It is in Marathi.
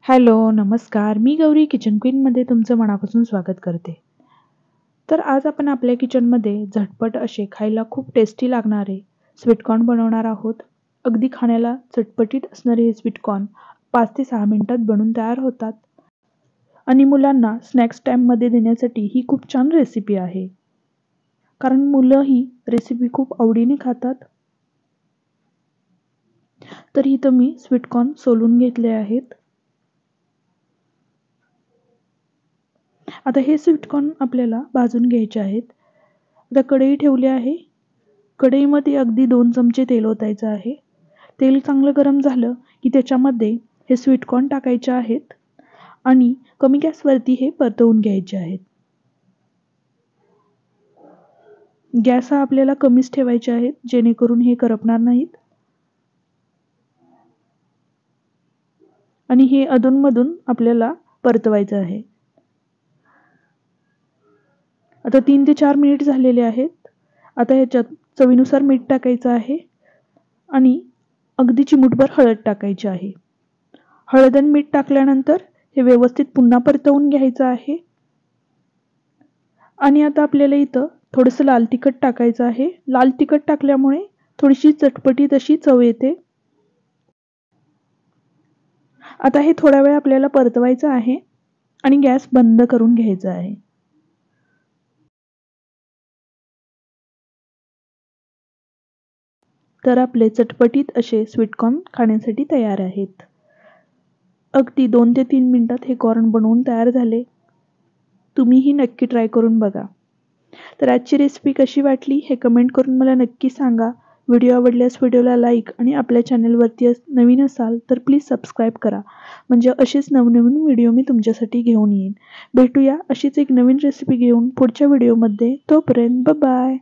हॅलो, नमस्कार. मी गौरी किचन क्वीनमध्ये तुमचं मनापासून स्वागत करते. तर आज आपण आपल्या किचनमध्ये झटपट असे खायला खूप टेस्टी लागणारे स्वीटकॉर्न बनवणार आहोत. अगदी खाण्याला चटपटीत असणारे हे स्वीटकॉर्न 5 ते 6 मिनिटात बनून तयार होतात. आणि मुलांना स्नॅक्स टाईममध्ये देण्यासाठी ही खूप छान रेसिपी आहे. कारण मुलं ही रेसिपी खूप आवडीने खातात. तर इथं मी स्वीटकॉर्न सोलून घेतले आहेत. आता हे स्वीटकॉर्न आपल्याला भाजून घ्यायचे आहेत. आता कढई ठेवली आहे. कढईमध्ये अगदी 2 चमचे तेल ओतायचं आहे. तेल चांगलं गरम झालं की त्याच्यामध्ये हे स्वीटकॉर्न टाकायचे आहेत आणि कमी गॅसवरती हे परतवून घ्यायचे आहेत. गॅस हा आपल्याला कमीच ठेवायचे आहेत जेणेकरून हे करपणार नाहीत. आणि हे अधूनमधून आपल्याला परतवायचं आहे. आता 3 ते 4 मिनिट झालेले आहेत. आता ह्याच्यात चवीनुसार मीठ टाकायचं आहे आणि अगदी चिमूटभर हळद टाकायची आहे. हळद आणि मीठ टाकल्यानंतर हे व्यवस्थित पुन्हा परतवून घ्यायचं आहे. आणि आता आपल्याला इथं थोडंसं लाल तिखट टाकायचं आहे. लाल तिखट टाकल्यामुळे थोडीशी चटपटीत अशी चव येते. आता हे थोडा वेळ आपल्याला परतवायचं आहे आणि गॅस बंद करून घ्यायचा आहे. तर आपले चटपटीत असे स्वीटकॉर्न खाण्यासाठी तयार आहेत. अगदी 2 ते 3 मिनिटात हे कॉर्न बनवून तयार झाले. तुम्हीही नक्की ट्राय करून बघा. तर आजची रेसिपी कशी वाटली हे कमेंट करून मला नक्की सांगा. व्हिडिओ आवडल्यास व्हिडिओला लाईक आणि आपल्या चॅनलवरती नवीन असाल तर प्लीज सबस्क्राईब करा. म्हणजे असेच नवनवीन व्हिडिओ मी तुमच्यासाठी घेऊन येईन. भेटूया अशीच एक नवीन रेसिपी घेऊन पुढच्या व्हिडिओमध्ये. तोपर्यंत बाय.